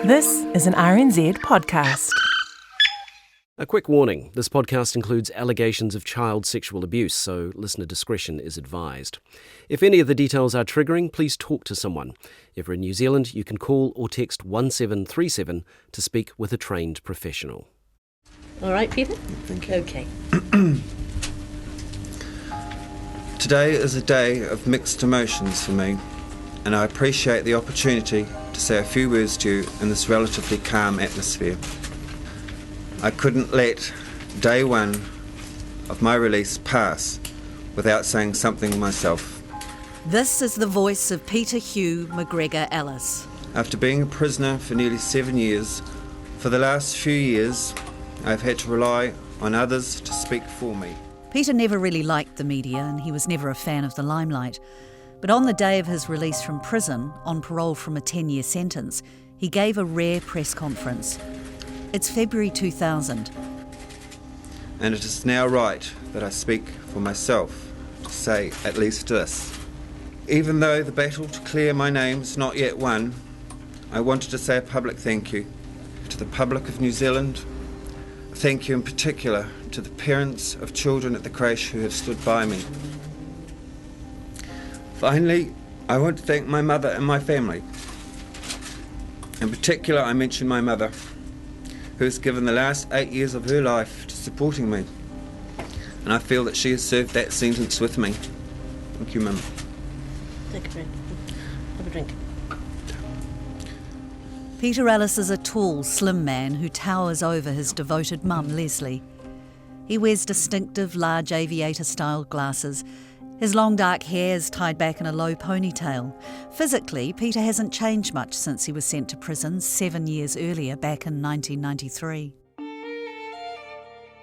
This is an RNZ podcast. A quick warning, this podcast includes allegations of child sexual abuse, so listener discretion is advised. If any of the details are triggering, please talk to someone. If you're in New Zealand, you can call or text 1737 to speak with a trained professional. All right, Peter? Thank you. Okay. Today is a day of mixed emotions for me, and I appreciate the opportunity to say a few words to you in this relatively calm atmosphere. I couldn't let day one of my release pass without saying something myself. This is the voice of Peter Hugh McGregor Ellis. After being a prisoner for nearly 7 years, for the last few years, I've had to rely on others to speak for me. Peter never really liked the media and he was never a fan of the limelight. But on the day of his release from prison, on parole from a 10-year sentence, he gave a rare press conference. It's February 2000. And it is now right that I speak for myself to say at least this. Even though the battle to clear my name is not yet won, I wanted to say a public thank you to the public of New Zealand. Thank you in particular to the parents of children at the creche who have stood by me. Finally, I want to thank my mother and my family. In particular, I mention my mother, who has given the last 8 years of her life to supporting me. And I feel that she has served that sentence with me. Thank you, Mum. Thank you, friend. Have a drink. Peter Ellis is a tall, slim man who towers over his devoted mum, Leslie. He wears distinctive, large aviator-style glasses. His long dark hair is tied back in a low ponytail. Physically, Peter hasn't changed much since he was sent to prison 7 years earlier, back in 1993.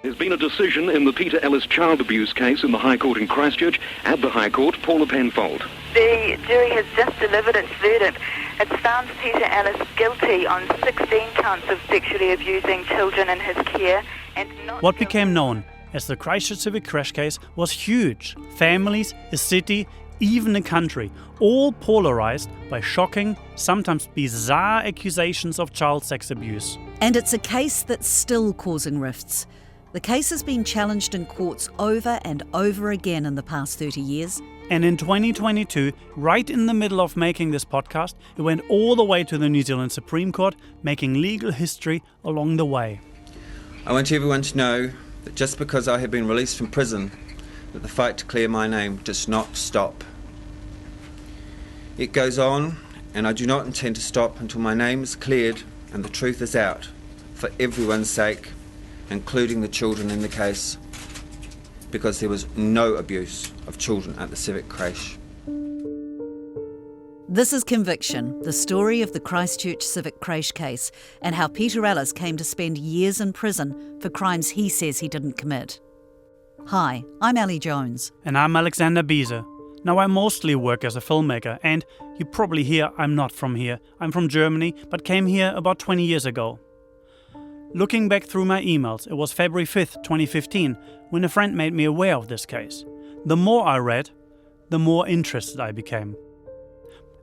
There's been a decision in the Peter Ellis child abuse case in the High Court in Christchurch. At the High Court, Paula Penfold. The jury has just delivered its verdict. It's found Peter Ellis guilty on 16 counts of sexually abusing children in his care and not What became known as the Christchurch civic crash case was huge. Families, a city, even a country, all polarised by shocking, sometimes bizarre accusations of child sex abuse. And it's a case that's still causing rifts. The case has been challenged in courts over and over again in the past 30 years. And in 2022, right in the middle of making this podcast, it went all the way to the New Zealand Supreme Court, making legal history along the way. I want everyone to know that just because I have been released from prison, that the fight to clear my name does not stop. It goes on, and I do not intend to stop until my name is cleared and the truth is out, for everyone's sake, including the children in the case, because there was no abuse of children at the civic creche. This is Conviction, the story of the Christchurch civic creche case and how Peter Ellis came to spend years in prison for crimes he says he didn't commit. Hi, I'm Ali Jones. And I'm Alexander Bieser. Now I mostly work as a filmmaker, and you probably hear I'm not from here. I'm from Germany, but came here about 20 years ago. Looking back through my emails, it was February 5th, 2015, when a friend made me aware of this case. The more I read, the more interested I became.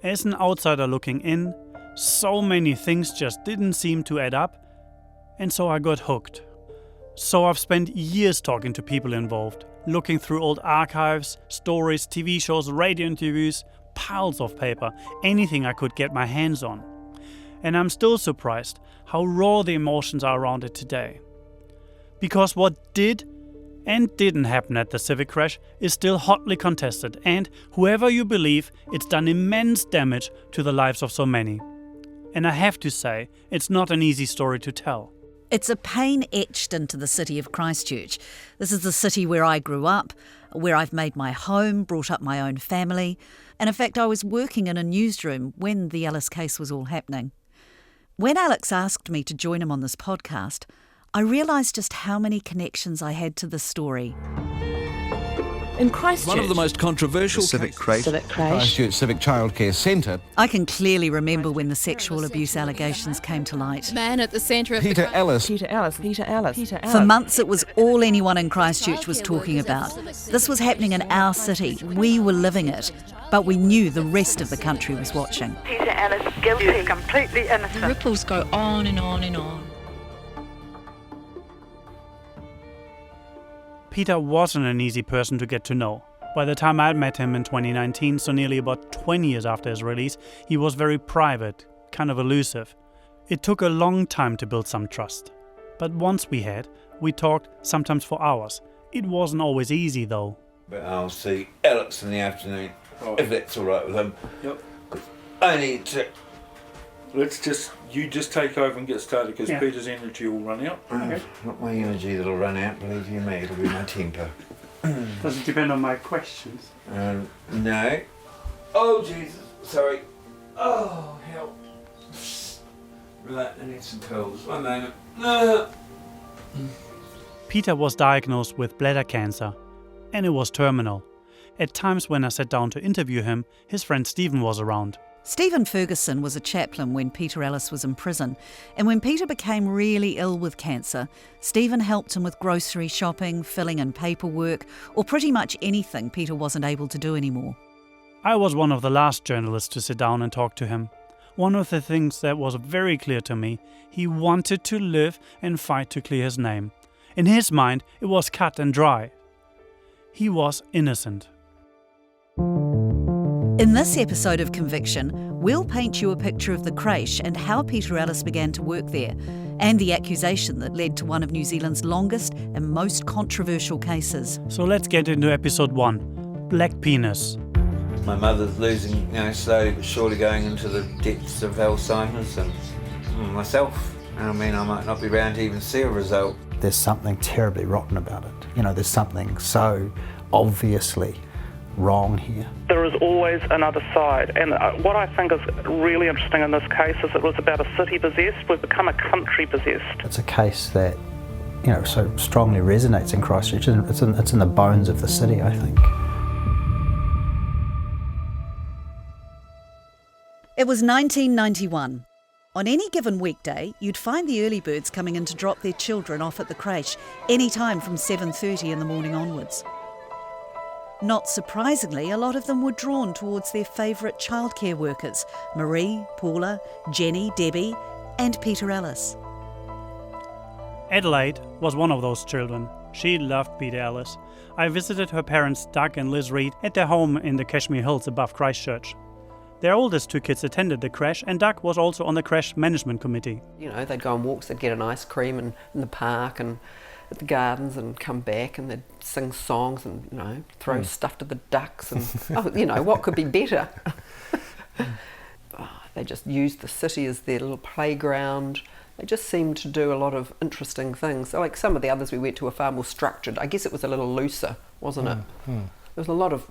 As an outsider looking in, so many things just didn't seem to add up, and so I got hooked. So I've spent years talking to people involved, looking through old archives, stories, TV shows, radio interviews, piles of paper, anything I could get my hands on. And I'm still surprised how raw the emotions are around it today. Because what did and didn't happen at the civic crash is still hotly contested, and whoever you believe, it's done immense damage to the lives of so many. And I have to say, it's not an easy story to tell. It's a pain etched into the city of Christchurch. This is the city where I grew up, where I've made my home, brought up my own family, and in fact I was working in a newsroom when the Ellis case was all happening. When Alex asked me to join him on this podcast, I realised just how many connections I had to the story. In Christchurch, one of the most controversial civic creche, Christchurch Civic Childcare Centre. I can clearly remember when the sexual abuse allegations came to light. Man at the centre of Peter Ellis. For months it was all anyone in Christchurch was talking about. This was happening in our city. We were living it. But we knew the rest of the country was watching. Peter Ellis guilty. He's completely innocent. Ripples go on and on and on. Peter wasn't an easy person to get to know. By the time I'd met him in 2019, so nearly about 20 years after his release, he was very private, kind of elusive. It took a long time to build some trust. But once we talked sometimes for hours. It wasn't always easy though. But I'll see Alex in the afternoon, if that's all right with him. Yep. I need to... You just take over and get started, because Peter's energy will run out. Okay. Not my energy that'll run out, believe you me, it'll be my temper. Does it depend on my questions? No. Oh, Jesus, sorry. Oh, help. Right, I need some pills. 1 moment. Peter was diagnosed with bladder cancer, and it was terminal. At times when I sat down to interview him, his friend Stephen was around. Stephen Ferguson was a chaplain when Peter Ellis was in prison, and when Peter became really ill with cancer, Stephen helped him with grocery shopping, filling in paperwork, or pretty much anything Peter wasn't able to do anymore. I was one of the last journalists to sit down and talk to him. One of the things that was very clear to me, he wanted to live and fight to clear his name. In his mind, it was cut and dry. He was innocent. In this episode of Conviction, we'll paint you a picture of the creche and how Peter Ellis began to work there, and the accusation that led to one of New Zealand's longest and most controversial cases. So let's get into episode 1, Black Penis. My mother's losing, slowly but surely going into the depths of Alzheimer's, and myself. I mean, I might not be around to even see a result. There's something terribly rotten about it. There's something so obviously wrong here. There is always another side, and what I think is really interesting in this case is it was about a city possessed. We've become a country possessed. It's a case that, so strongly resonates in Christchurch. It's in the bones of the city, I think. It was 1991. On any given weekday, you'd find the early birds coming in to drop their children off at the creche, any time from 7:30 in the morning onwards. Not surprisingly, a lot of them were drawn towards their favourite childcare workers, Marie, Paula, Jenny, Debbie, and Peter Ellis. Adelaide was one of those children. She loved Peter Ellis. I visited her parents, Doug and Liz Reed, at their home in the Kashmir Hills above Christchurch. Their oldest 2 kids attended the creche, and Doug was also on the creche management committee. They'd go on walks, they'd get an ice cream in the park and at the gardens and come back, and they'd sing songs and, throw stuff to the ducks and, what could be better? They just used the city as their little playground. They just seemed to do a lot of interesting things. Like some of the others we went to were far more structured. I guess it was a little looser, wasn't it? There was a lot of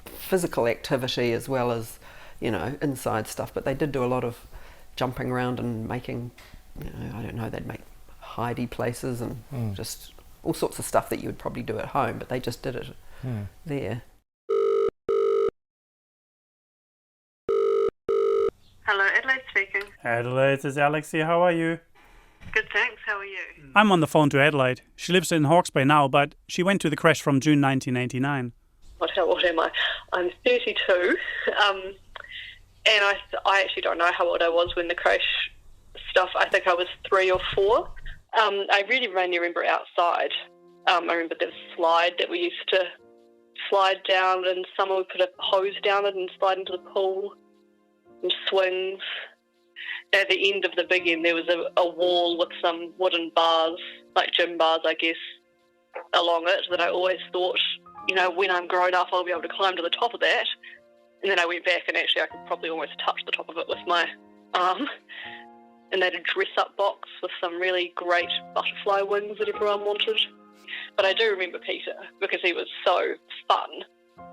physical activity as well as, inside stuff, but they did do a lot of jumping around and making, they'd make hidey places and just all sorts of stuff that you would probably do at home, but they just did it there. Hello, Adelaide speaking. Adelaide, it's Alex here. How are you? Good, thanks. How are you? I'm on the phone to Adelaide. She lives in Hawke's Bay now, but she went to the creche from June 1989. How old am I? I'm 32, and I actually don't know how old I was when the creche stuff, I think I was 3 or 4. I really mainly remember outside. I remember there was a slide that we used to slide down, and someone would put a hose down it and slide into the pool, and swings. At the end of the big end, there was a wall with some wooden bars, like gym bars, I guess, along it, that I always thought, when I'm grown up, I'll be able to climb to the top of that. And then I went back, and actually I could probably almost touch the top of it with my arm. And they had a dress-up box with some really great butterfly wings that everyone wanted. But I do remember Peter, because he was so fun.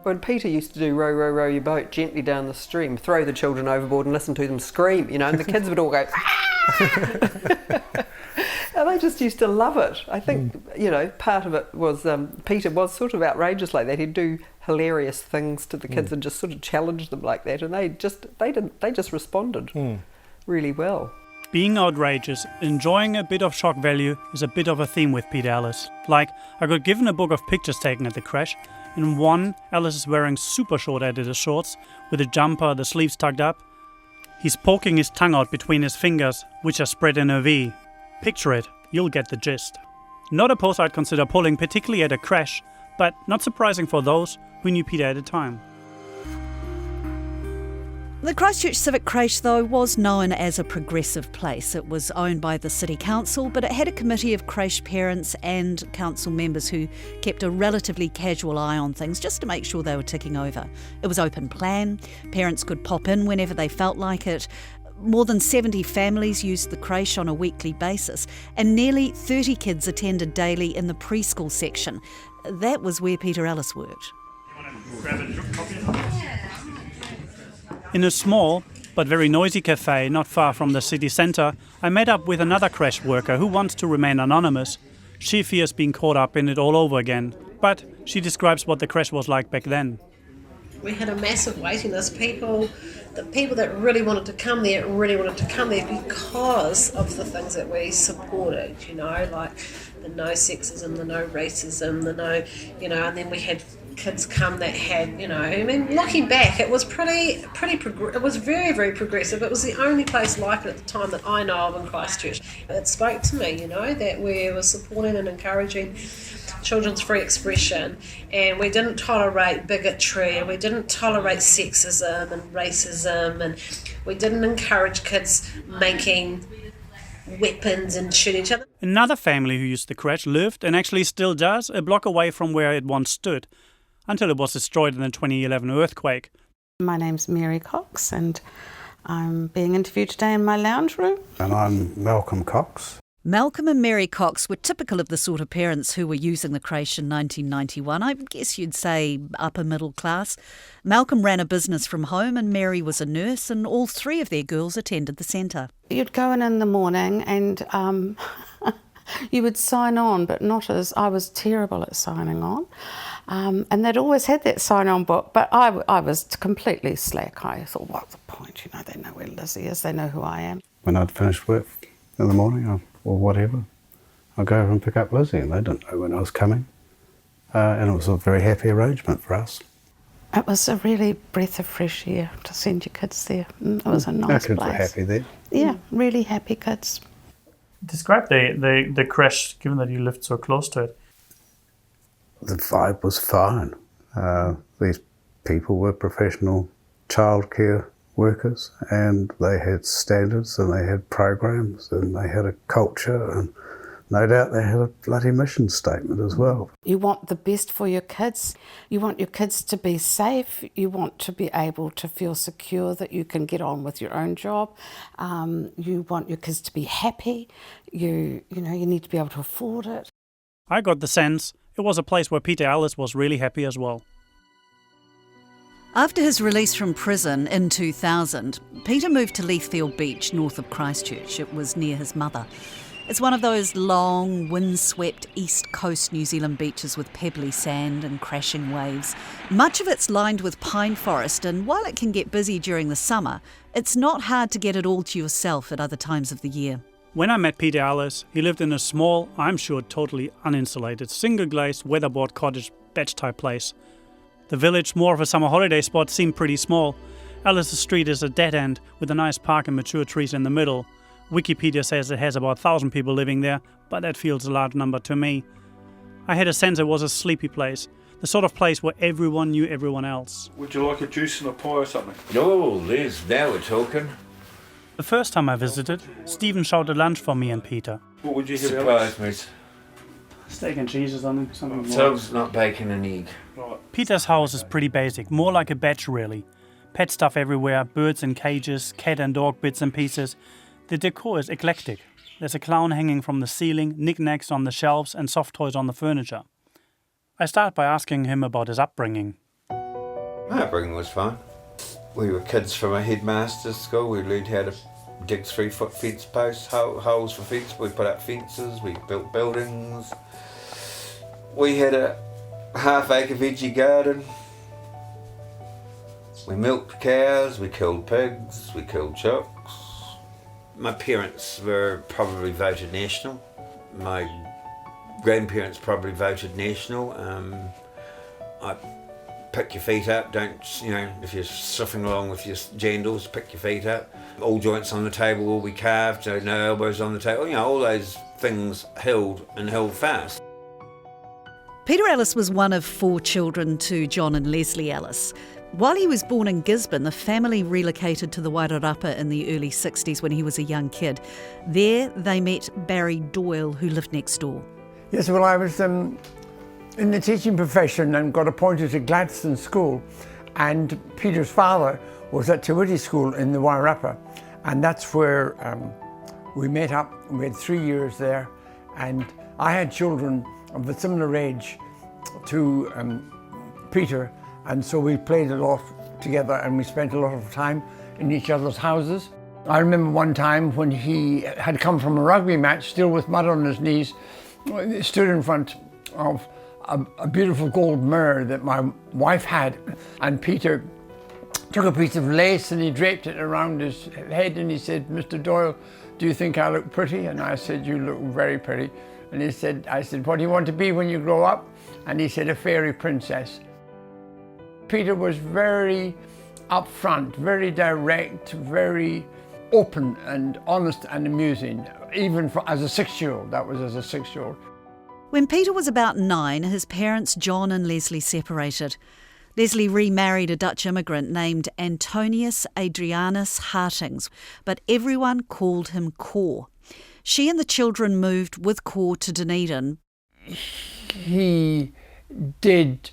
When Peter used to do row, row, row your boat gently down the stream, throw the children overboard and listen to them scream, and the kids would all go, ah! And they just used to love it. I think, part of it was Peter was sort of outrageous like that. He'd do hilarious things to the kids and just sort of challenge them like that, and they just responded really well. Being outrageous, enjoying a bit of shock value is a bit of a theme with Peter Ellis. Like, I got given a book of pictures taken at the creche, In one, Ellis is wearing super short Adidas shorts with a jumper, the sleeves tucked up. He's poking his tongue out between his fingers, which are spread in a V. Picture it, you'll get the gist. Not a pose I'd consider pulling, particularly at a crash, but not surprising for those who knew Peter at the time. The Christchurch Civic Creche, though, was known as a progressive place. It was owned by the City Council, but it had a committee of creche parents and council members who kept a relatively casual eye on things just to make sure they were ticking over. It was open plan. Parents could pop in whenever they felt like it. More than 70 families used the creche on a weekly basis, and nearly 30 kids attended daily in the preschool section. That was where Peter Ellis worked. In a small but very noisy cafe not far from the city centre, I met up with another creche worker who wants to remain anonymous. She fears being caught up in it all over again, but she describes what the creche was like back then. We had a massive waiting list. The people that really wanted to come there because of the things that we supported, like the no sexism, the no racism, the no, and then we had kids come that had, looking back, it was it was very, very progressive. It was the only place like it at the time that I know of in Christchurch. It spoke to me, that we were supporting and encouraging children's free expression, and we didn't tolerate bigotry, and we didn't tolerate sexism and racism, and we didn't encourage kids making weapons and shooting each other. Another family who used the creche lived, and actually still does, a block away from where it once stood, until it was destroyed in the 2011 earthquake. My name's Mary Cox, and I'm being interviewed today in my lounge room. And I'm Malcolm Cox. Malcolm and Mary Cox were typical of the sort of parents who were using the creche in 1991. I guess you'd say upper middle class. Malcolm ran a business from home and Mary was a nurse, and all three of their girls attended the centre. You'd go in the morning and you would sign on, but not as... I was terrible at signing on. And they'd always had that sign-on book, but I was completely slack. I thought, what's the point? They know where Lizzie is, they know who I am. When I'd finished work in the morning or whatever, I'd go over and pick up Lizzie, and they didn't know when I was coming. And it was a very happy arrangement for us. It was a really breath of fresh air to send your kids there. It was a nice place. Our kids were happy there. Yeah, really happy kids. Describe the creche, given that you lived so close to it. The vibe was fine. These people were professional childcare workers, and they had standards and they had programs and they had a culture, and no doubt they had a bloody mission statement as well. You want the best for your kids. You want your kids to be safe. You want to be able to feel secure that you can get on with your own job. You want your kids to be happy. You need to be able to afford it. I got the sense it was a place where Peter Ellis was really happy as well. After his release from prison in 2000, Peter moved to Leithfield Beach, north of Christchurch. It was near his mother. It's one of those long, windswept east coast New Zealand beaches with pebbly sand and crashing waves. Much of it's lined with pine forest, and while it can get busy during the summer, it's not hard to get it all to yourself at other times of the year. When I met Peter Ellis, he lived in a small, I'm sure totally uninsulated, single-glazed, weatherboard cottage batch-type place. The village, more of a summer holiday spot, seemed pretty small. Ellis' street is a dead end with a nice park and mature trees in the middle. Wikipedia says it has about 1,000 people living there, but that feels a large number to me. I had a sense it was a sleepy place, the sort of place where everyone knew everyone else. Would you like a juice and a pie or something? Oh, Liz, now we're talking. The first time I visited, Stephen shouted lunch for me and Peter. What would you have? Surprise, mate. Steak and cheese or something more. Toast, not bacon and egg. Right. Peter's house is pretty basic, more like a batch really. Pet stuff everywhere, birds in cages, cat and dog bits and pieces. The decor is eclectic. There's a clown hanging from the ceiling, knickknacks on the shelves and soft toys on the furniture. I start by asking him about his upbringing. My upbringing was fine. We were kids from a headmaster's school. We learned how to dig 3-foot fence posts, holes for fence. We put up fences, we built buildings. We had a half-acre veggie garden. We milked cows, we killed pigs, we killed chooks. My parents were probably voted national. My grandparents probably voted national. pick your feet up, don't, if you're suffering along with your jandals, pick your feet up. All joints on the table will be carved, so no elbows on the table, all those things held fast. Peter Ellis was one of 4 children to John and Leslie Ellis. While he was born in Gisborne, the family relocated to the Wairarapa in the early 60s when he was a young kid. There they met Barry Doyle, who lived next door. Yes, well, I was in the teaching profession and got appointed to Gladstone School, and Peter's father was at Te Witi School in the Wairarapa, and that's where we met up. We had 3 years there, and I had children of a similar age to Peter, and so we played a lot together and we spent a lot of time in each other's houses. I remember one time when he had come from a rugby match, still with mud on his knees, stood in front of a beautiful gold mirror that my wife had, and Peter took a piece of lace and he draped it around his head and he said, "Mr. Doyle, do you think I look pretty?" And I said, "You look very pretty." And I said, "What do you want to be when you grow up?" And he said, "A fairy princess." Peter was very upfront, very direct, very open and honest and amusing, even as a 6-year-old. That was as a 6-year-old. When Peter was about 9, his parents John and Leslie separated. Leslie remarried a Dutch immigrant named Antonius Adrianus Hartings, but everyone called him Cor. She and the children moved with Cor to Dunedin. He did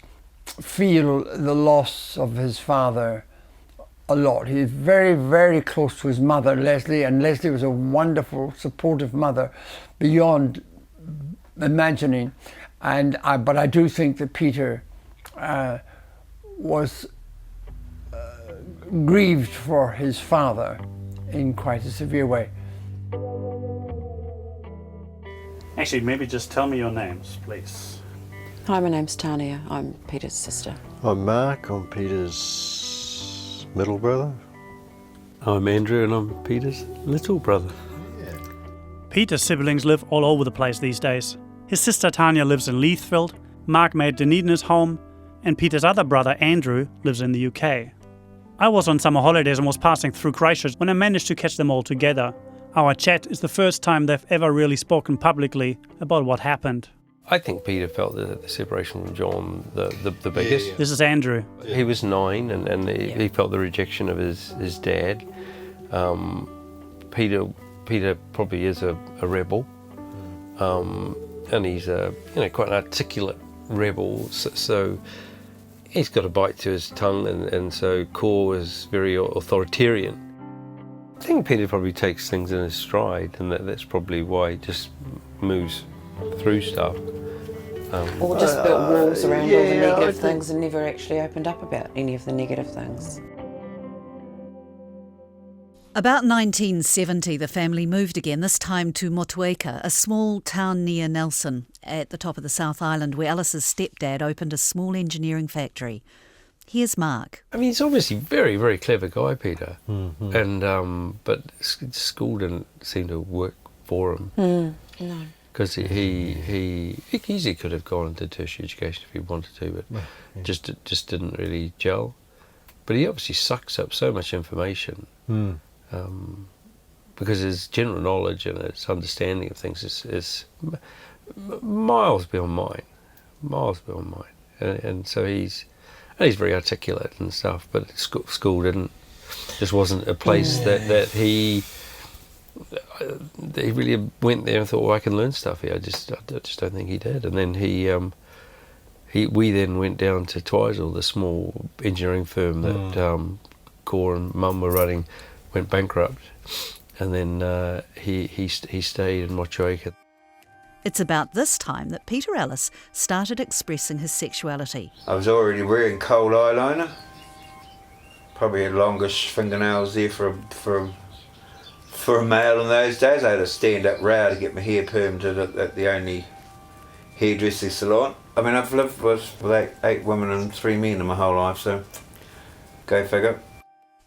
feel the loss of his father a lot. He's very, very close to his mother, Leslie, and Leslie was a wonderful, supportive mother beyond imagining. But I do think that Peter was grieved for his father in quite a severe way. Actually, maybe just tell me your names, please. Hi, my name's Tania. I'm Peter's sister. I'm Mark. I'm Peter's middle brother. I'm Andrew and I'm Peter's little brother. Peter's siblings live all over the place these days. His sister Tanya lives in Leithfield, Mark made Dunedin his home, and Peter's other brother Andrew lives in the UK. I was on summer holidays and was passing through Christchurch when I managed to catch them all together. Our chat is the first time they've ever really spoken publicly about what happened. I think Peter felt the separation from John the biggest. Yeah. This is Andrew. He was 9 and he felt the rejection of his dad. Peter probably is a rebel, and he's quite an articulate rebel. So he's got a bite to his tongue, and so Cor is very authoritarian. I think Peter probably takes things in his stride, and that's probably why he just moves through stuff. Or just built walls around all the negative things and never actually opened up about any of the negative things. About 1970, the family moved again, this time to Motueka, a small town near Nelson, at the top of the South Island, where Alice's stepdad opened a small engineering factory. Here's Mark. I mean, he's obviously a very, very clever guy, Peter. Mm-hmm. And but school didn't seem to work for him. No. Because he easily could have gone into tertiary education if he wanted to, but just didn't really gel. But he obviously sucks up so much information because his general knowledge and his understanding of things is miles beyond mine. And so he's very articulate and stuff, but school just wasn't a place that he really went there and thought, well, I can learn stuff here. I just don't think he did. And then we then went down to Twizel, the small engineering firm that Cor and Mum were running, went bankrupt, and then he stayed in Motueka. It's about this time that Peter Ellis started expressing his sexuality. I was already wearing cold eyeliner. Probably had longish fingernails there for a male in those days. I had a stand-up row to get my hair permed at the only hairdressing salon. I mean, I've lived with 8 women and 3 men in my whole life, so go figure.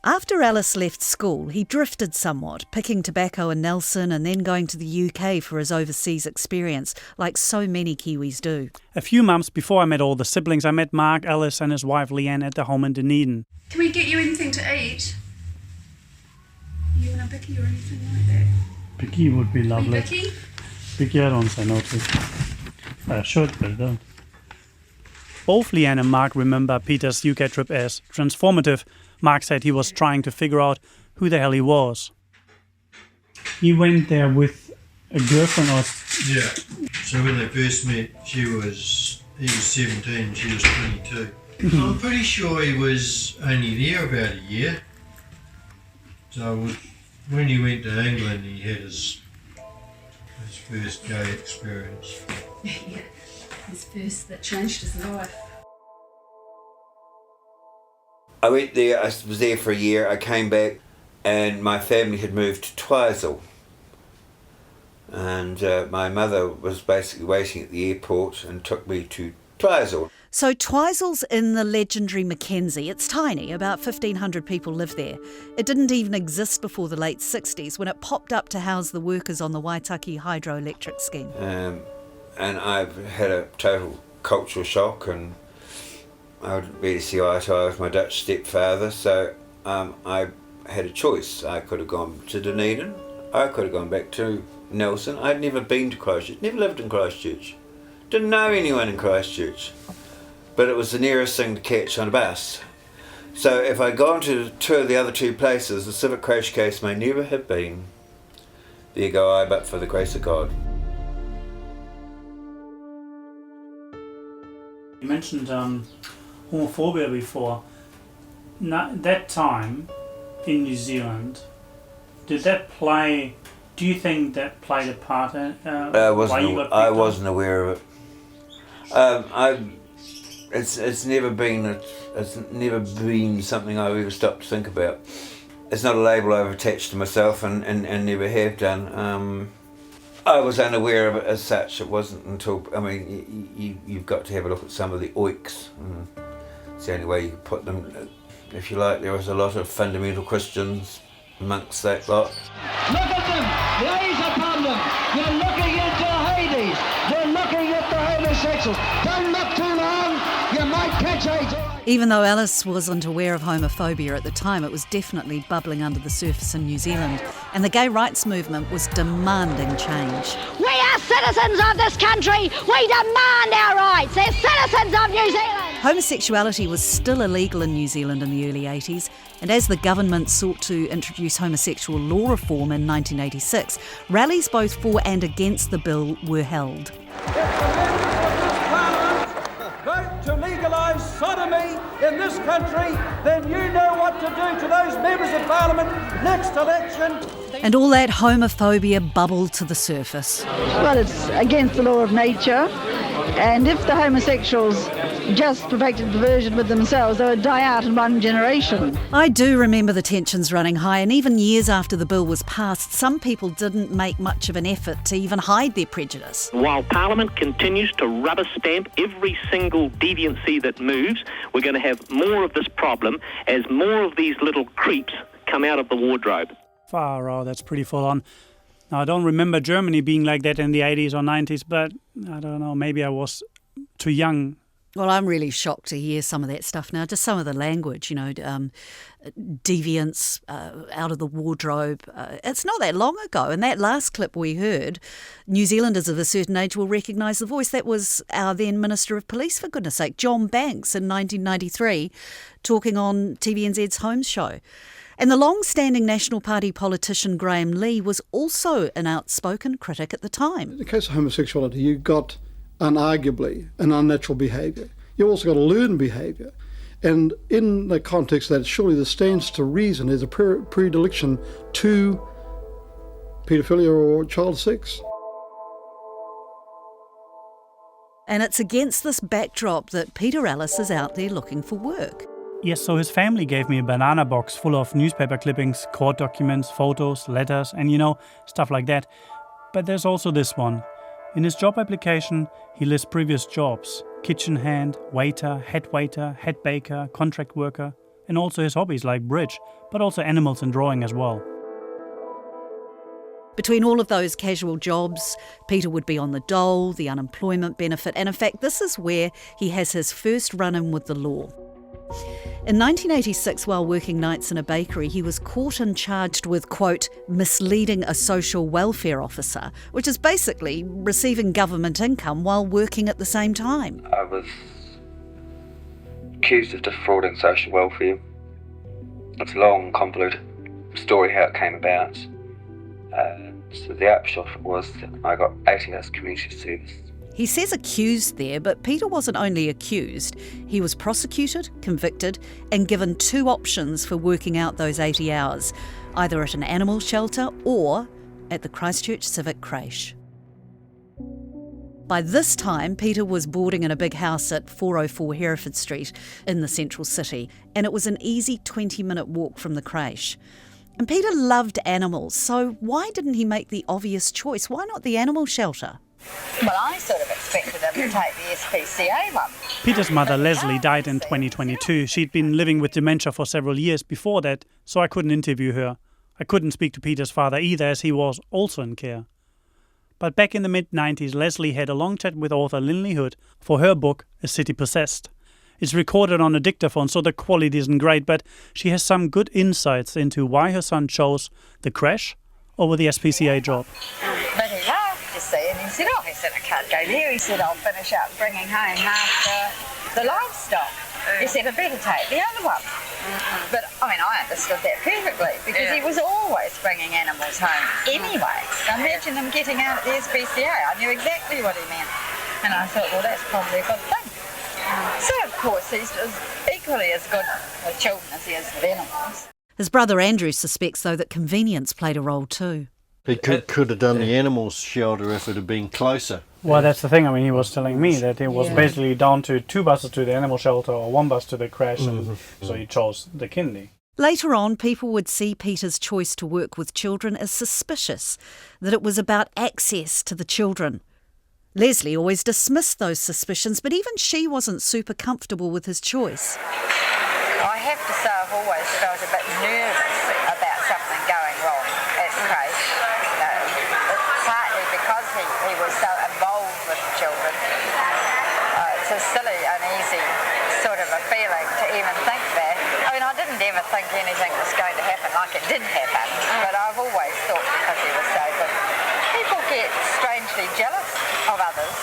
After Ellis left school, he drifted somewhat, picking tobacco in Nelson and then going to the UK for his overseas experience, like so many Kiwis do. A few months before I met all the siblings, I met Mark Ellis and his wife Leanne at the home in Dunedin. Can we get you anything to eat? You want a bicky or anything like that? Bicky would be lovely. Bicky? Bicky, I don't say no to. I should, but I don't. Both Leanne and Mark remember Peter's UK trip as transformative. Mark said he was trying to figure out who the hell he was. He went there with a girlfriend or... Yeah. So when they first met, he was 17, she was 22. I'm pretty sure he was only there about a year. So when he went to England, he had his first gay experience. Yeah, his first that changed his life. I went there, I was there for a year, I came back and my family had moved to Twizel. And my mother was basically waiting at the airport and took me to Twizel. So Twizel's in the legendary Mackenzie. It's tiny, about 1,500 people live there. It didn't even exist before the late 60s when it popped up to house the workers on the Waitaki hydroelectric scheme. And I've had a total cultural shock and I wouldn't really see eye to eye with my Dutch stepfather, so I had a choice. I could have gone to Dunedin, I could have gone back to Nelson. I'd never been to Christchurch, never lived in Christchurch, didn't know anyone in Christchurch, but it was the nearest thing to catch on a bus. So if I'd gone to two of the other two places, the civic crash case may never have been. There go I, but for the grace of God. You mentioned homophobia before. That time in New Zealand, do you think that played a part in I wasn't aware of it. It's never been something I've ever stopped to think about. It's not a label I've attached to myself and never have done. I was unaware of it as such. It wasn't until, I mean, you've got to have a look at some of the oiks. It's the only way you can put them. If you like, there was a lot of fundamental Christians amongst that lot. Look at them! There is a problem! You're looking into Hades! You're looking at the homosexuals! Don't look too long! You might catch AIDS! Even though Ellis wasn't aware of homophobia at the time, it was definitely bubbling under the surface in New Zealand, and the gay rights movement was demanding change. We are citizens of this country! We demand our rights! As citizens of New Zealand! Homosexuality was still illegal in New Zealand in the early 80s, and as the government sought to introduce homosexual law reform in 1986, rallies both for and against the bill were held. Vote to legalise sodomy in this country, then you know what to do to those members of Parliament next election. And all that homophobia bubbled to the surface. Well, it's against the law of nature, and if the homosexuals just perfected perversion with themselves, they would die out in one generation. I do remember the tensions running high, and even years after the bill was passed, some people didn't make much of an effort to even hide their prejudice. While Parliament continues to rubber stamp every single deviancy that moves, we're going to have more of this problem as more of these little creeps come out of the wardrobe. Far out, that's pretty full on. Now, I don't remember Germany being like that in the 80s or 90s, but I don't know, maybe I was too young. Well, I'm really shocked to hear some of that stuff now, just some of the language, deviance, out of the wardrobe. It's not that long ago. And that last clip we heard, New Zealanders of a certain age will recognise the voice. That was our then Minister of Police, for goodness sake, John Banks in 1993, talking on TVNZ's Holmes show. And the long-standing National Party politician Graham Lee was also an outspoken critic at the time. In the case of homosexuality, you've got unarguably an unnatural behaviour. You've also got a learned behaviour. And in the context that surely this stands to reason, there's a predilection to paedophilia or child sex. And it's against this backdrop that Peter Ellis is out there looking for work. Yes, so his family gave me a banana box full of newspaper clippings, court documents, photos, letters, and stuff like that. But there's also this one. In his job application, he lists previous jobs: kitchen hand, waiter, head baker, contract worker. and also his hobbies like bridge, but also animals and drawing as well. Between all of those casual jobs, Peter would be on the dole, the unemployment benefit, and in fact this is where he has his first run-in with the law. In 1986, while working nights in a bakery, he was caught and charged with, quote, misleading a social welfare officer, which is basically receiving government income while working at the same time. I was accused of defrauding social welfare. It's a long, convoluted story how it came about. So the upshot was that I got 80 hours community service. He says accused there, but Peter wasn't only accused. He was prosecuted, convicted, and given 2 options for working out those 80 hours, either at an animal shelter or at the Christchurch Civic Creche. By this time, Peter was boarding in a big house at 404 Hereford Street in the central city, and it was an easy 20-minute walk from the creche. And Peter loved animals, so why didn't he make the obvious choice? Why not the animal shelter? Well, I sort of expected him to take the SPCA one. Peter's mother, Leslie, died in 2022. She'd been living with dementia for several years before that, so I couldn't interview her. I couldn't speak to Peter's father either, as he was also in care. But back in the mid-90s, Leslie had a long chat with author Linley Hood for her book, A City Possessed. It's recorded on a dictaphone, so the quality isn't great, but she has some good insights into why her son chose the creche over the SPCA job. But he laughed, you see, and he said, I can't go there. He said, I'll finish up bringing home half the livestock. He said, I better take the other one. But, I understood that perfectly, because he was always bringing animals home anyway. Imagine him getting out at the SPCA. I knew exactly what he meant. And I thought, well, that's probably a good thing. So, of course, he's equally as good with children as he is with animals. His brother Andrew suspects, though, that convenience played a role too. He could have done the animal shelter if it had been closer. Well, that's the thing. He was telling me that it was basically down to 2 buses to the animal shelter or 1 bus to the creche, and so he chose the kindy. Later on, people would see Peter's choice to work with children as suspicious, that it was about access to the children. Leslie always dismissed those suspicions, but even she wasn't super comfortable with his choice. I have to say I've always felt a bit nervous about something going wrong at creche. Partly because he was so involved with the children. It's a silly, uneasy sort of a feeling to even think that. I didn't ever think anything was going to happen like it did happen, but I've always thought because he was so good. People get strangely jealous of others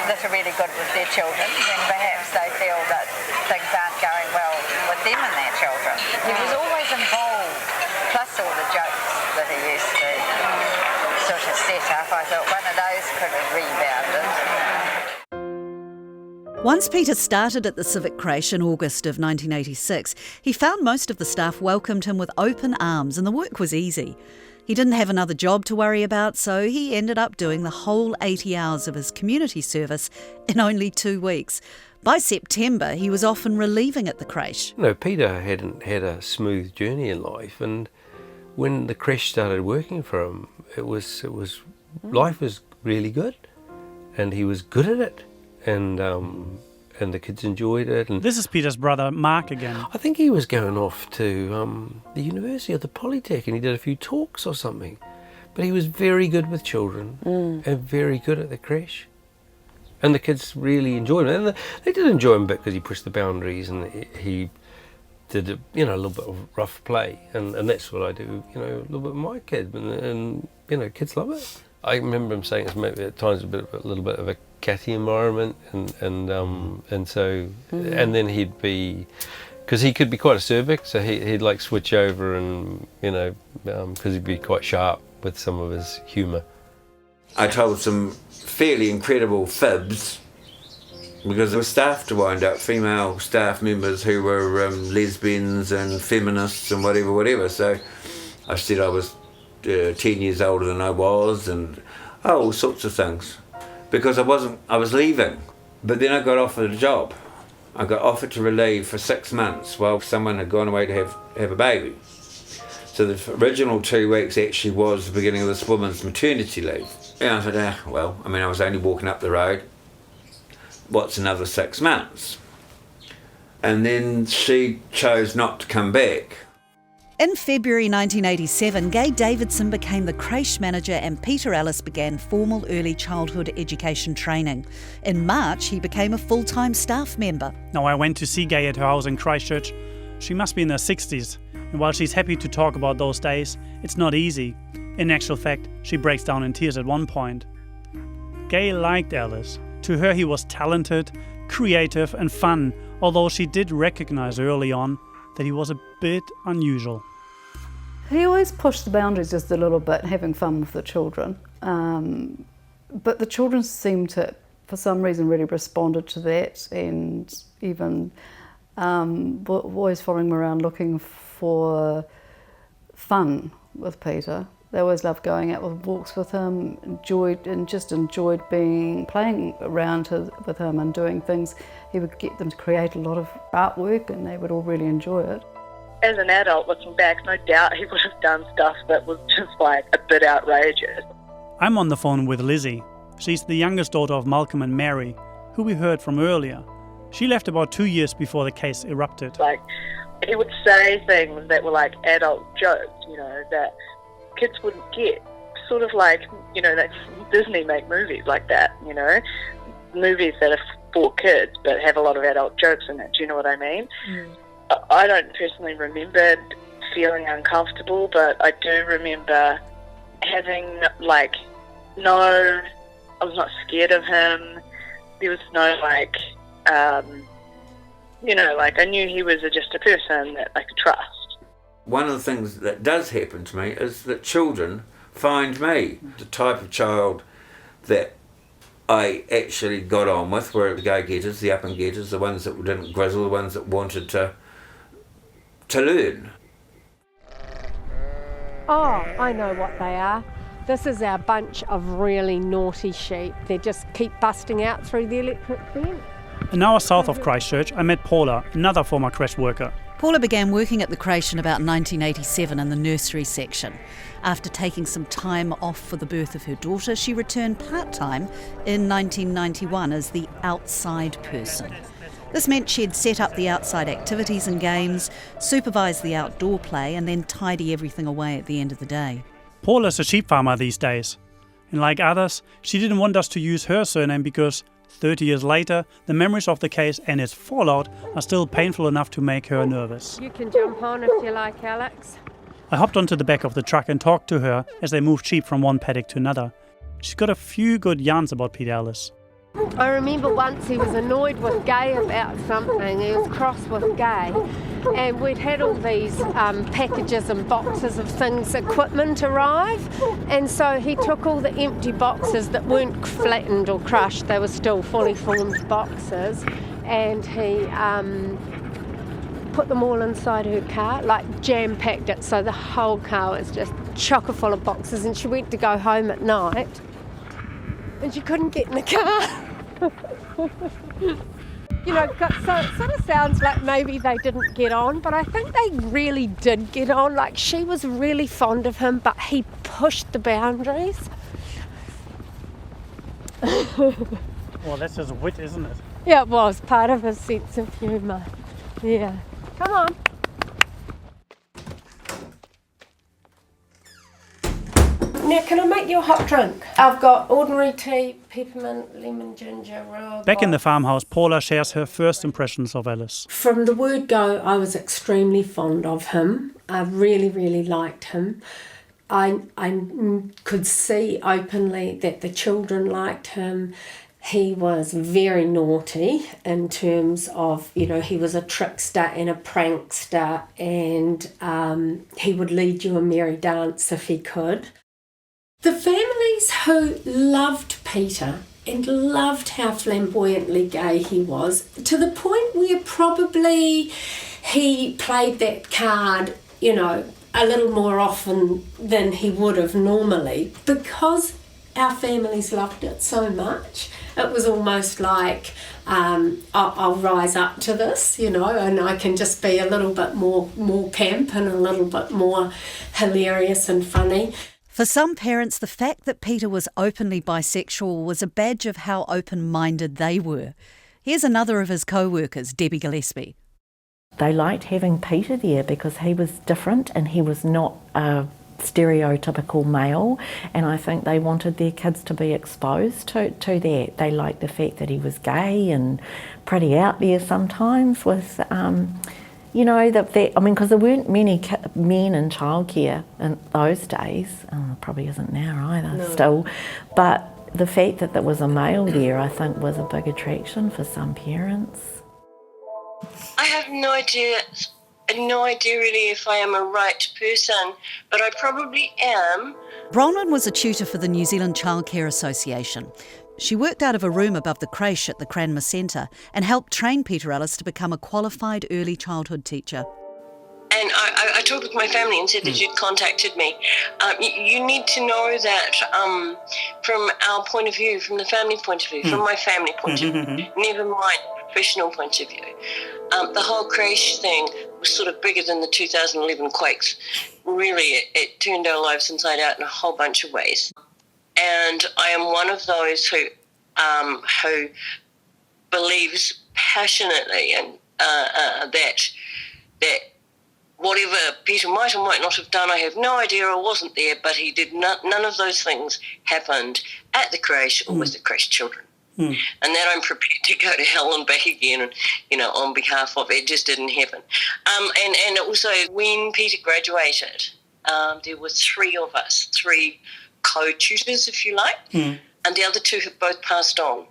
that are really good with their children, when perhaps they feel that things aren't going well with them and their children. He was always involved, plus all the jokes that he used to sort of set up. I thought one of those could have rebounded. Once Peter started at the Civic Creche in August of 1986, he found most of the staff welcomed him with open arms and the work was easy. He didn't have another job to worry about, so he ended up doing the whole 80 hours of his community service in only 2 weeks. By September, he was often relieving at the creche. Peter hadn't had a smooth journey in life, and when the creche started working for him, life was really good, and he was good at it, and the kids enjoyed it. And this is Peter's brother, Mark, again. I think he was going off to the university or the Polytech, and he did a few talks or something. But he was very good with children and very good at the creche. And the kids really enjoyed him. And they did enjoy him a bit because he pushed the boundaries and he did a little bit of rough play. And that's what I do, a little bit with my kid. And kids love it. I remember him saying it's maybe at times a little bit of a catty environment, and so and then he'd be, because he could be quite acerbic, so he'd like switch over and because he'd be quite sharp with some of his humour. I told some fairly incredible fibs because there were staff to wind up, female staff members who were lesbians and feminists and whatever. So I said I was 10 years older than I was, and all sorts of things, because I was leaving. But then I got offered a job. I got offered to relieve for 6 months while someone had gone away to have a baby. So the original 2 weeks actually was the beginning of this woman's maternity leave. And I said, I was only walking up the road. What's another 6 months? and then she chose not to come back. In February 1987, Gay Davidson became the creche manager and Peter Ellis began formal early childhood education training. In March, he became a full-time staff member. Now, I went to see Gay at her house in Christchurch. She must be in her 60s, and while she's happy to talk about those days, it's not easy. In actual fact, she breaks down in tears at one point. Gay liked Ellis. To her, he was talented, creative and fun, although she did recognise early on that he was a bit unusual. He always pushed the boundaries just a little bit, having fun with the children. But the children seemed to, for some reason, really responded to that, and even always following him around looking for fun with Peter. They always loved going out with walks with him, enjoyed playing around with him and doing things. He would get them to create a lot of artwork and they would all really enjoy it. As an adult looking back, no doubt he would have done stuff that was just like a bit outrageous. I'm on the phone with Lizzie. She's the youngest daughter of Malcolm and Mary, who we heard from earlier. She left about 2 years before the case erupted. Like, he would say things that were like adult jokes, you know, that kids wouldn't get. Sort of like, you know, that Disney make movies like that, you know, movies that are for kids but have a lot of adult jokes in it. Do you know what I mean? I don't personally remember feeling uncomfortable, but I do remember having, like, I was not scared of him. There was no, like, you know, like, I knew he was just a person that I could trust. One of the things that does happen to me is that children find me. The type of child that I actually got on with were the go-getters, the up-and-getters, the ones that didn't grizzle, the ones that wanted to learn. Oh, I know what they are. This is our bunch of really naughty sheep. They just keep busting out through the electric fence. An hour south of Christchurch, I met Paula, another former creche worker. Paula began working at the creche in about 1987 in the nursery section. After taking some time off for the birth of her daughter, she returned part-time in 1991 as the outside person. This meant she'd set up the outside activities and games, supervise the outdoor play, and then tidy everything away at the end of the day. Paula's a sheep farmer these days. And like others, she didn't want us to use her surname because 30 years later, the memories of the case and its fallout are still painful enough to make her nervous. You can jump on if you like, Alex. I hopped onto the back of the truck and talked to her as they moved sheep from one paddock to another. She's got a few good yarns about Peter Ellis. I remember once he was annoyed with Gay about something. He was cross with Gay, and we'd had all these packages and boxes of things, equipment arrive, and so he took all the empty boxes that weren't flattened or crushed, they were still fully formed boxes, and he put them all inside her car, like jam-packed it, so the whole car was just chocker full of boxes, and she went to go home at night and she couldn't get in the car. You know, so it sort of sounds like maybe they didn't get on, but I think they really did get on. Like, she was really fond of him, but he pushed the boundaries. Well, that's his wit, isn't it? Yeah, it was part of his sense of humour. Yeah. Come on. Now, can I make you a hot drink? I've got ordinary tea, peppermint, lemon, ginger, raw. Back in the farmhouse, Paula shares her first impressions of Ellis. From the word go, I was extremely fond of him. I really, really liked him. I could see openly that the children liked him. He was very naughty in terms of, you know, he was a trickster and a prankster, and he would lead you a merry dance if he could. The families who loved Peter and loved how flamboyantly gay he was, to the point where probably he played that card, you know, a little more often than he would have normally, because our families loved it so much. It was almost like, I'll rise up to this, you know, and I can just be a little bit more camp and a little bit more hilarious and funny. For some parents, the fact that Peter was openly bisexual was a badge of how open-minded they were. Here's another of his co-workers, Debbie Gillespie. they liked having Peter there because he was different and he was not a stereotypical male, and I think they wanted their kids to be exposed to that. They liked the fact that he was gay and pretty out there sometimes with, you know, because there weren't many men in childcare in those days, probably isn't now either still, but the fact that there was a male there I think was a big attraction for some parents. I have no idea really if I am a right person, but I probably am. Bronwyn was a tutor for the New Zealand Childcare Association. She worked out of a room above the creche at the Cranmer Centre and helped train Peter Ellis to become a qualified early childhood teacher. And I talked with my family and said that you'd contacted me. You need to know that from our point of view, from the family point of view, from my family point of view, never mind professional point of view, the whole creche thing was sort of bigger than the 2011 quakes. Really, it turned our lives inside out in a whole bunch of ways. And I am one of those who believes passionately and that whatever Peter might or might not have done, I have no idea, I wasn't there, but he did none of those things happened at the creche or with the creche children. And that I'm prepared to go to hell and back again, and, you know, on behalf of it. Just didn't happen. And also, when Peter graduated, there were three of us, three co-tutors, if you like, and the other two have both passed on.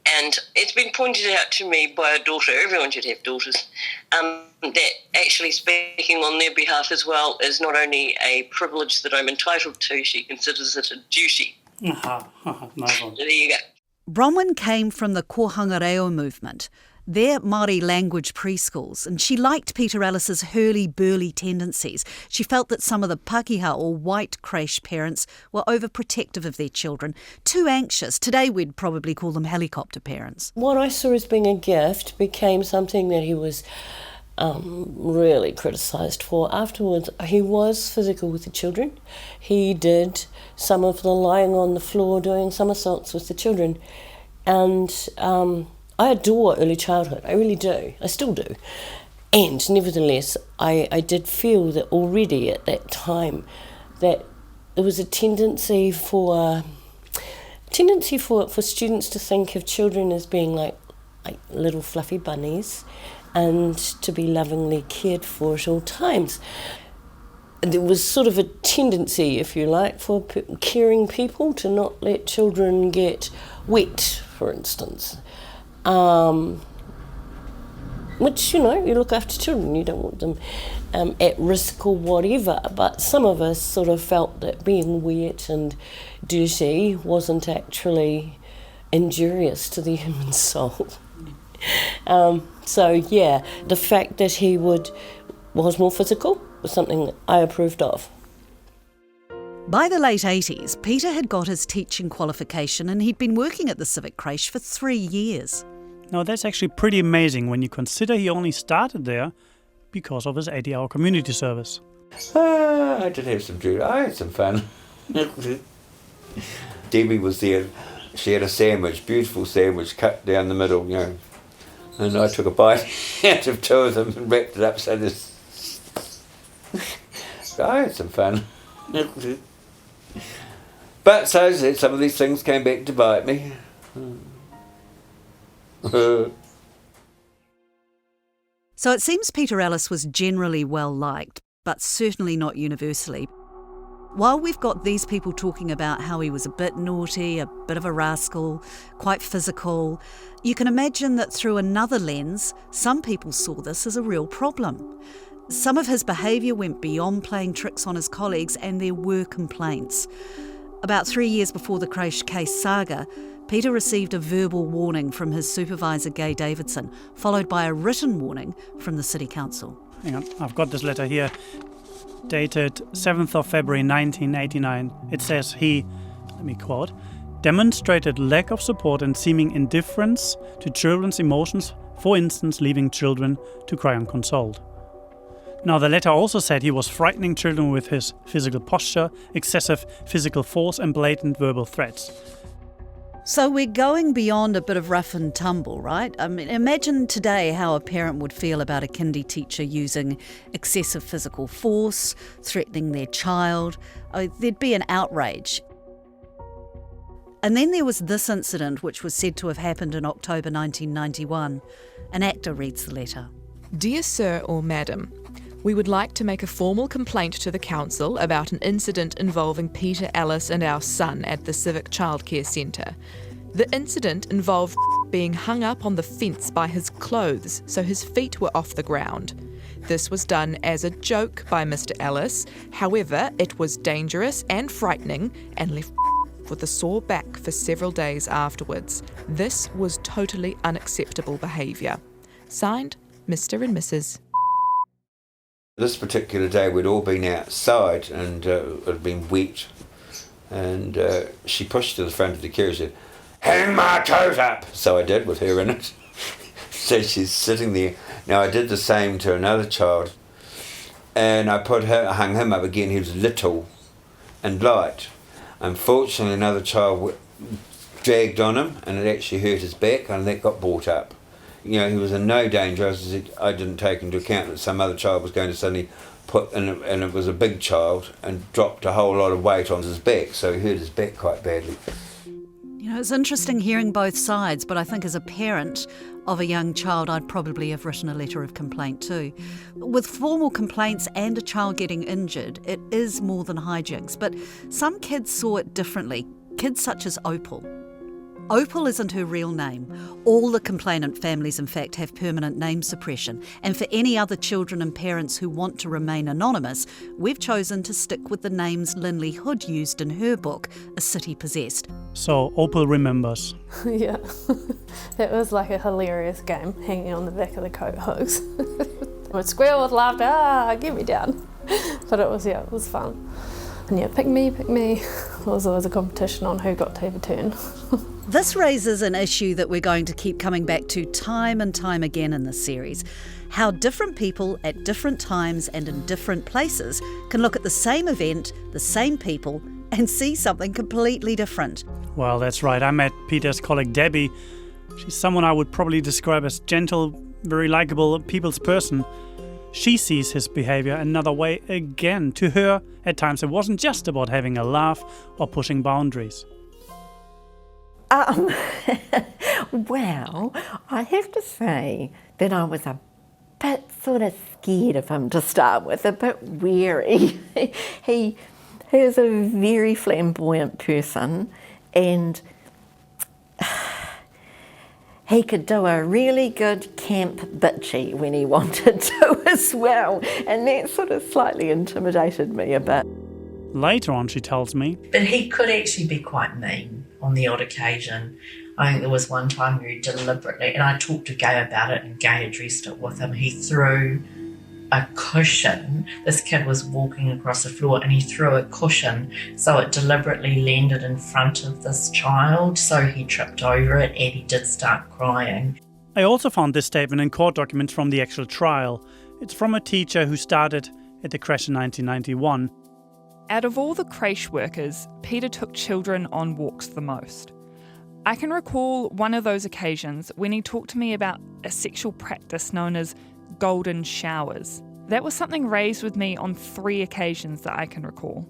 And it's been pointed out to me by a daughter, everyone should have daughters, that actually speaking on their behalf as well is not only a privilege that I'm entitled to, she considers it a duty. Nice one. There you go. Bronwyn came from the Kohanga movement. They're Māori language preschools, and she liked Peter Ellis's hurly-burly tendencies. She felt that some of the Pākehā or white creche parents were overprotective of their children, too anxious. Today we'd probably call them helicopter parents. What I saw as being a gift became something that he was really criticised for. Afterwards, he was physical with the children. He did some of the lying on the floor doing somersaults with the children. And I adore early childhood, I really do, I still do. And nevertheless, I did feel that already at that time that there was a tendency for students to think of children as being like little fluffy bunnies and to be lovingly cared for at all times. There was sort of a tendency, if you like, for caring people to not let children get wet, for instance. Which, you know, you look after children, you don't want them at risk or whatever, but some of us sort of felt that being wet and dirty wasn't actually injurious to the human soul. So yeah, the fact that he was more physical was something that I approved of. By the late 80s, Peter had got his teaching qualification and he'd been working at the civic creche for 3 years. Now that's actually pretty amazing when you consider he only started there because of his 80-hour community service. I did have some duty. I had some fun. Debbie was there. She had a sandwich, beautiful sandwich, cut down the middle, you know. And I took a bite out of two of them and wrapped it up so this. I had some fun. But so some of these things came back to bite me. So it seems Peter Ellis was generally well liked, but certainly not universally. While we've got these people talking about how he was a bit naughty, a bit of a rascal, quite physical, you can imagine that through another lens, some people saw this as a real problem. Some of his behaviour went beyond playing tricks on his colleagues, and there were complaints. About 3 years before the creche case saga, Peter received a verbal warning from his supervisor, Gay Davidson, followed by a written warning from the City Council. Hang on, I've got this letter here, dated 7th of February 1989. It says he, let me quote, demonstrated lack of support and seeming indifference to children's emotions, for instance, leaving children to cry unconsoled. Now, the letter also said he was frightening children with his physical posture, excessive physical force and blatant verbal threats. So we're going beyond a bit of rough and tumble, right? I mean, imagine today how a parent would feel about a kindy teacher using excessive physical force, threatening their child. There'd be an outrage. And then there was this incident, which was said to have happened in October 1991. An actor reads the letter. Dear Sir or Madam, we would like to make a formal complaint to the Council about an incident involving Peter Ellis and our son at the Civic Childcare Centre. The incident involved being hung up on the fence by his clothes so his feet were off the ground. This was done as a joke by Mr. Ellis. However, it was dangerous and frightening and left with a sore back for several days afterwards. This was totally unacceptable behaviour. Signed, Mr. and Mrs. This particular day we'd all been outside and it had been wet, and she pushed to the front of the queue and said, "Hang my toes up!" So I did, with her in it. So she's sitting there. Now I did the same to another child, and I hung him up again. He was little and light. Unfortunately, another child dragged on him and it actually hurt his back, and that got brought up. You know, he was in no danger. I didn't take into account that some other child was going to suddenly and it was a big child, and dropped a whole lot of weight on his back, so he hurt his back quite badly. You know, it's interesting hearing both sides, but I think as a parent of a young child, I'd probably have written a letter of complaint too. With formal complaints and a child getting injured, it is more than hijinks, but some kids saw it differently. Kids such as Opal. Opal isn't her real name. All the complainant families, in fact, have permanent name suppression. And for any other children and parents who want to remain anonymous, we've chosen to stick with the names Lindley Hood used in her book, A City Possessed. So Opal remembers. Yeah, that was like a hilarious game, hanging on the back of the coat hooks. I would squeal with laughter, get me down. But it was fun. And yeah, pick me. It was always a competition on who got to have a turn. This raises an issue that we're going to keep coming back to time and time again in this series. How different people at different times and in different places can look at the same event, the same people, and see something completely different. Well, that's right. I met Peter's colleague Debbie. She's someone I would probably describe as gentle, very likeable people's person. She sees his behaviour another way again. To her, at times it wasn't just about having a laugh or pushing boundaries. Well, I have to say that I was a bit sort of scared of him to start with, a bit wary. He is a very flamboyant person, and he could do a really good camp bitchy when he wanted to as well, and that sort of slightly intimidated me a bit. Later on, she tells me, but he could actually be quite mean on the odd occasion. I think there was one time where he deliberately, and I talked to Gay about it, and Gay addressed it with him, he threw a cushion. This kid was walking across the floor and he threw a cushion, so it deliberately landed in front of this child, so he tripped over it and he did start crying. I also found this statement in court documents from the actual trial. It's from a teacher who started at the creche in 1991. Out of all the creche workers, Peter took children on walks the most. I can recall one of those occasions when he talked to me about a sexual practice known as golden showers. That was something raised with me on 3 occasions that I can recall.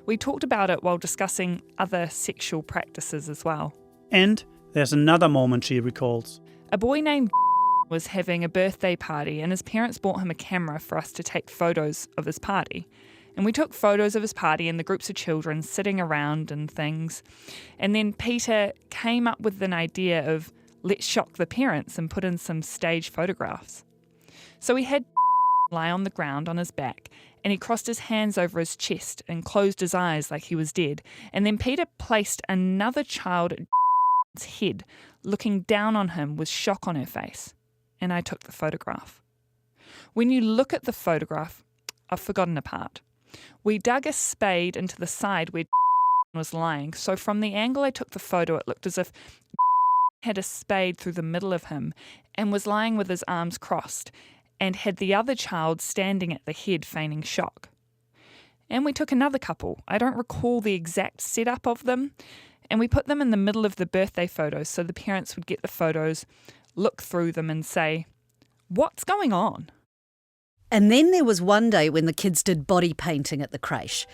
We talked about it while discussing other sexual practices as well. And there's another moment she recalls. A boy named was having a birthday party, and his parents bought him a camera for us to take photos of his party. And we took photos of his party and the groups of children sitting around and things. And then Peter came up with an idea of, let's shock the parents and put in some stage photographs. So he had lie on the ground on his back, and he crossed his hands over his chest and closed his eyes like he was dead. And then Peter placed another child at his head, looking down on him with shock on her face. And I took the photograph. When you look at the photograph, I've forgotten a part. We dug a spade into the side where was lying, so from the angle I took the photo, it looked as if had a spade through the middle of him and was lying with his arms crossed, and had the other child standing at the head feigning shock. And we took another couple. I don't recall the exact setup of them, and we put them in the middle of the birthday photos so the parents would get the photos, look through them and say, "What's going on?" And then there was one day when the kids did body painting at the creche.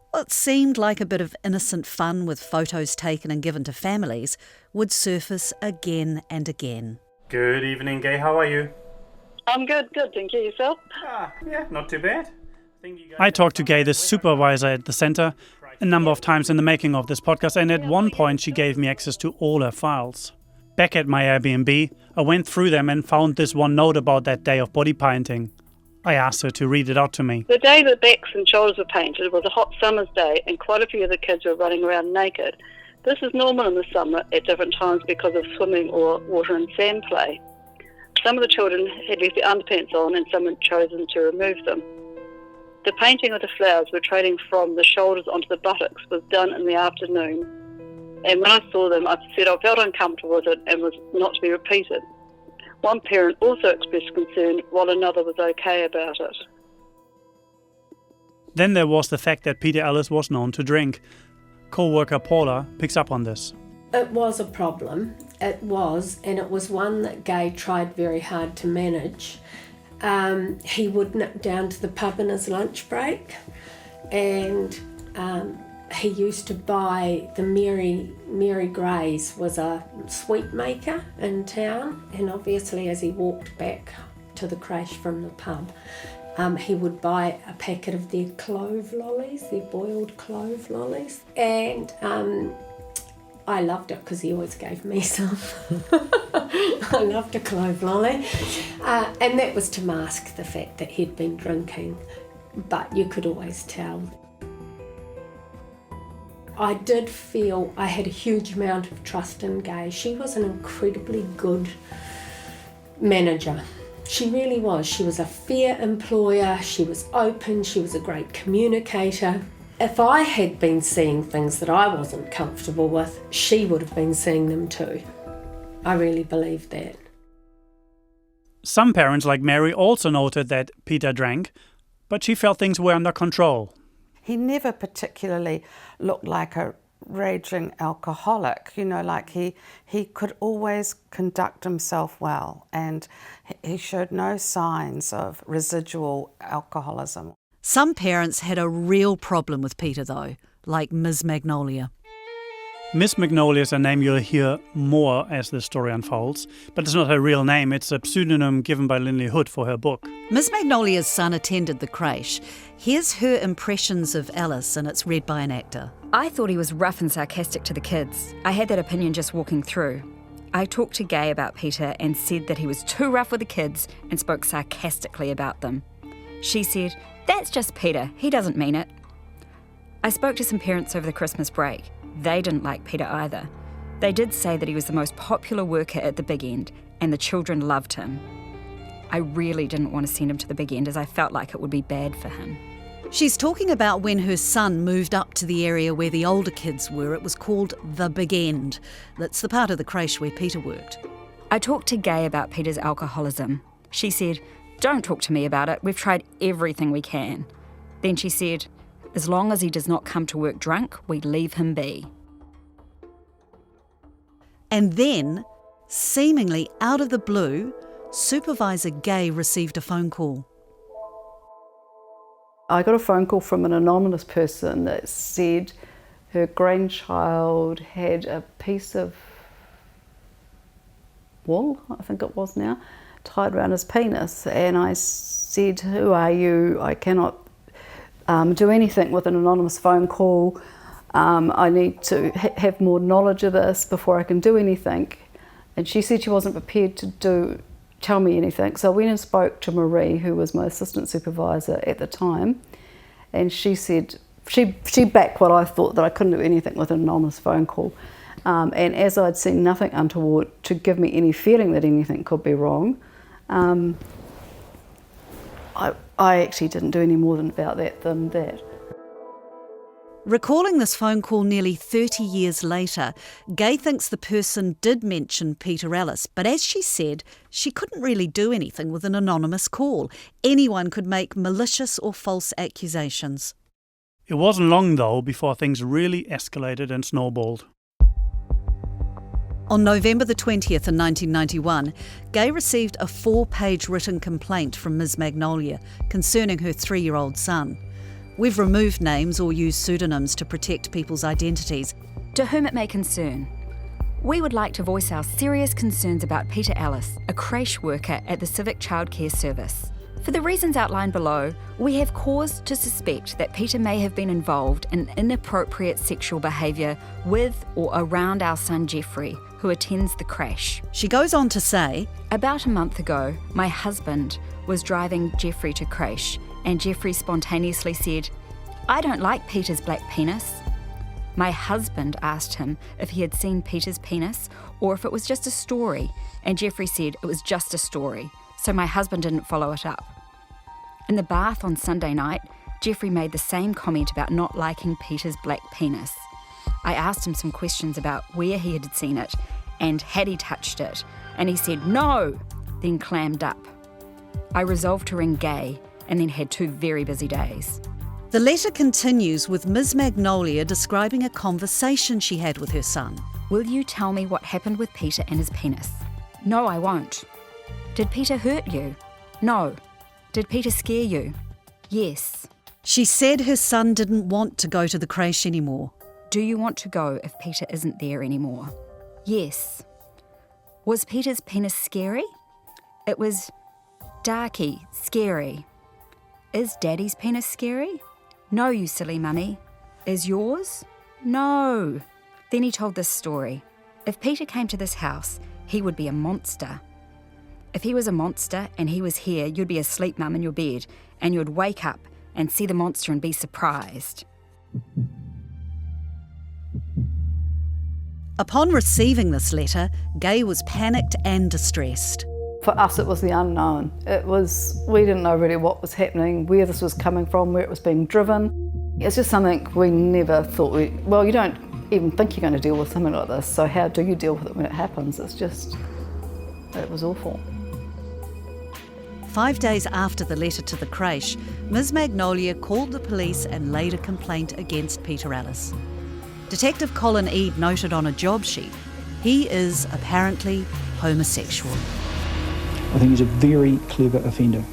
What seemed like a bit of innocent fun with photos taken and given to families would surface again and again. Good evening, Gay. How are you? I'm good, thank you. Yourself? Yeah, not too bad. I talked to Gay, the supervisor at the centre, a number of times in the making of this podcast, and at one point she gave me access to all her files. Back at my Airbnb, I went through them and found this one note about that day of body painting. I asked her to read it out to me. The day the backs and shoulders were painted was a hot summer's day, and quite a few of the kids were running around naked. This is normal in the summer at different times because of swimming or water and sand play. Some of the children had left their underpants on and some had chosen to remove them. The painting of the flowers rotating from the shoulders onto the buttocks was done in the afternoon, and when I saw them I said I felt uncomfortable with it and was not to be repeated. One parent also expressed concern while another was okay about it. Then there was the fact that Peter Ellis was known to drink. Co-worker Paula picks up on this. It was a problem. It was, and it was one that Gay tried very hard to manage. He would nip down to the pub in his lunch break, and he used to buy the Mary Gray's was a sweet maker in town, and obviously as he walked back to the creche from the pub, he would buy a packet of their clove lollies, their boiled clove lollies, and I loved it because he always gave me some. I loved a clove lolly, and that was to mask the fact that he'd been drinking, but you could always tell. I did feel I had a huge amount of trust in Gay. She was an incredibly good manager. She really was. She was a fair employer, she was open, she was a great communicator. If I had been seeing things that I wasn't comfortable with, she would have been seeing them too. I really believe that. Some parents, like Mary, also noted that Peter drank, but she felt things were under control. He never particularly looked like a raging alcoholic, like he could always conduct himself well, and he showed no signs of residual alcoholism. Some parents had a real problem with Peter though, like Ms. Magnolia. Miss Magnolia is a name you'll hear more as the story unfolds, but it's not her real name, it's a pseudonym given by Lindley Hood for her book. Miss Magnolia's son attended the creche. Here's her impressions of Ellis, and it's read by an actor. I thought he was rough and sarcastic to the kids. I had that opinion just walking through. I talked to Gay about Peter and said that he was too rough with the kids and spoke sarcastically about them. She said, "That's just Peter, he doesn't mean it." I spoke to some parents over the Christmas break. They didn't like Peter either. They did say that he was the most popular worker at the big end and the children loved him. I really didn't want to send him to the big end as I felt like it would be bad for him. She's talking about when her son moved up to the area where the older kids were. It was called the Big End. That's the part of the creche where Peter worked. I talked to Gay about Peter's alcoholism. She said, "Don't talk to me about it. We've tried everything we can." Then she said, "As long as he does not come to work drunk, we leave him be." And then, seemingly out of the blue, Supervisor Gay received a phone call. I got a phone call from an anonymous person that said her grandchild had a piece of wool, I think it was now, tied around his penis. And I said, "Who are you? I cannot do anything with an anonymous phone call. I need to have more knowledge of this before I can do anything." And she said she wasn't prepared to tell me anything. So I went and spoke to Marie, who was my assistant supervisor at the time, and she said, she backed what I thought, that I couldn't do anything with an anonymous phone call. And as I'd seen nothing untoward to give me any feeling that anything could be wrong, I actually didn't do any more than that. Recalling this phone call nearly 30 years later, Gay thinks the person did mention Peter Ellis, but as she said, she couldn't really do anything with an anonymous call. Anyone could make malicious or false accusations. It wasn't long, though, before things really escalated and snowballed. On November the 20th in 1991, Gay received a 4-page written complaint from Ms Magnolia concerning her 3-year-old son. We've removed names or used pseudonyms to protect people's identities. To whom it may concern, we would like to voice our serious concerns about Peter Ellis, a creche worker at the Civic Childcare Service. For the reasons outlined below, we have cause to suspect that Peter may have been involved in inappropriate sexual behaviour with or around our son Jeffrey, who attends the creche. She goes on to say, about a month ago, my husband was driving Jeffrey to creche, and Jeffrey spontaneously said, "I don't like Peter's black penis." My husband asked him if he had seen Peter's penis or if it was just a story, and Jeffrey said it was just a story, so my husband didn't follow it up. In the bath on Sunday night, Jeffrey made the same comment about not liking Peter's black penis. I asked him some questions about where he had seen it and had he touched it, and he said no, then clammed up. I resolved to ring Gay and then had 2 very busy days. The letter continues with Ms Magnolia describing a conversation she had with her son. Will you tell me what happened with Peter and his penis? No, I won't. Did Peter hurt you? No. Did Peter scare you? Yes. She said her son didn't want to go to the creche anymore. Do you want to go if Peter isn't there anymore? Yes. Was Peter's penis scary? It was darky, scary. Is Daddy's penis scary? No, you silly mummy. Is yours? No. Then he told this story. If Peter came to this house, he would be a monster. If he was a monster and he was here, you'd be asleep, Mum, in your bed, and you'd wake up and see the monster and be surprised. Upon receiving this letter, Gay was panicked and distressed. For us, it was the unknown. We didn't know really what was happening, where this was coming from, where it was being driven. It's just something we never thought you don't even think you're going to deal with something like this, so how do you deal with it when it happens? It was awful. 5 days after the letter to the creche, Ms Magnolia called the police and laid a complaint against Peter Ellis. Detective Colin Eade noted on a job sheet, he is apparently homosexual. I think he's a very clever offender.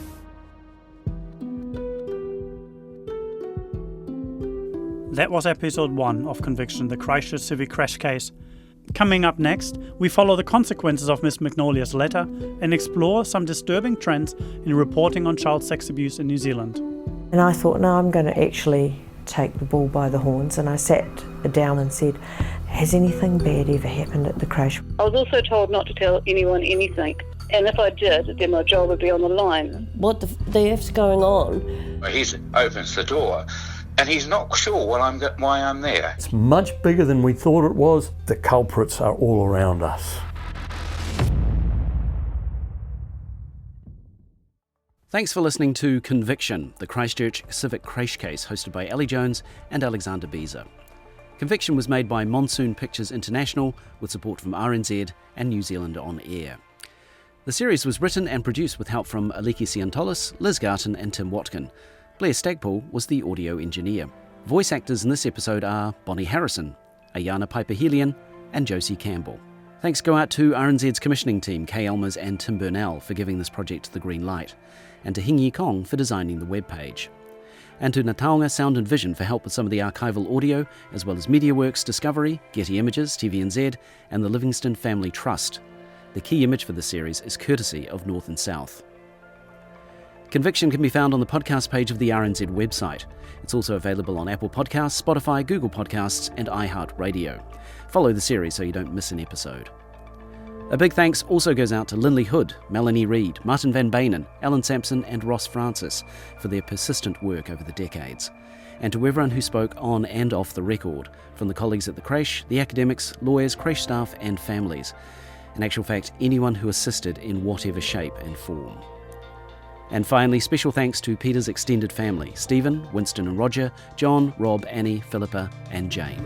That was episode 1 of Conviction, the Christchurch Civic Crash case. Coming up next, we follow the consequences of Miss Magnolia's letter and explore some disturbing trends in reporting on child sex abuse in New Zealand. And I thought, no, I'm going to actually take the bull by the horns, and I sat down and said, has anything bad ever happened at the creche? I was also told not to tell anyone anything, and if I did, then my job would be on the line. What the F's going on? He opens the door and he's not sure why I'm there. It's much bigger than we thought it was. The culprits are all around us. Thanks for listening to Conviction, the Christchurch Civic Crash case, hosted by Ellie Jones and Alexander Beezer. Conviction was made by Monsoon Pictures International with support from RNZ and New Zealand On Air. The series was written and produced with help from Aliki Siantolis, Liz Garton and Tim Watkin. Blair Stagpool was the audio engineer. Voice actors in this episode are Bonnie Harrison, Ayana Piper-Helian and Josie Campbell. Thanks go out to RNZ's commissioning team, Kay Elmers and Tim Burnell, for giving this project the green light, and to Hing Yi Kong for designing the webpage. And to Nataonga Sound and Vision for help with some of the archival audio, as well as MediaWorks Discovery, Getty Images, TVNZ, and the Livingston Family Trust. The key image for the series is courtesy of North and South. Conviction can be found on the podcast page of the RNZ website. It's also available on Apple Podcasts, Spotify, Google Podcasts, and iHeartRadio. Follow the series so you don't miss an episode. A big thanks also goes out to Lindley Hood, Melanie Reid, Martin Van Benen, Alan Sampson and Ross Francis for their persistent work over the decades. And to everyone who spoke on and off the record, from the colleagues at the creche, the academics, lawyers, creche staff and families. In actual fact, anyone who assisted in whatever shape and form. And finally, special thanks to Peter's extended family, Stephen, Winston and Roger, John, Rob, Annie, Philippa and Jane.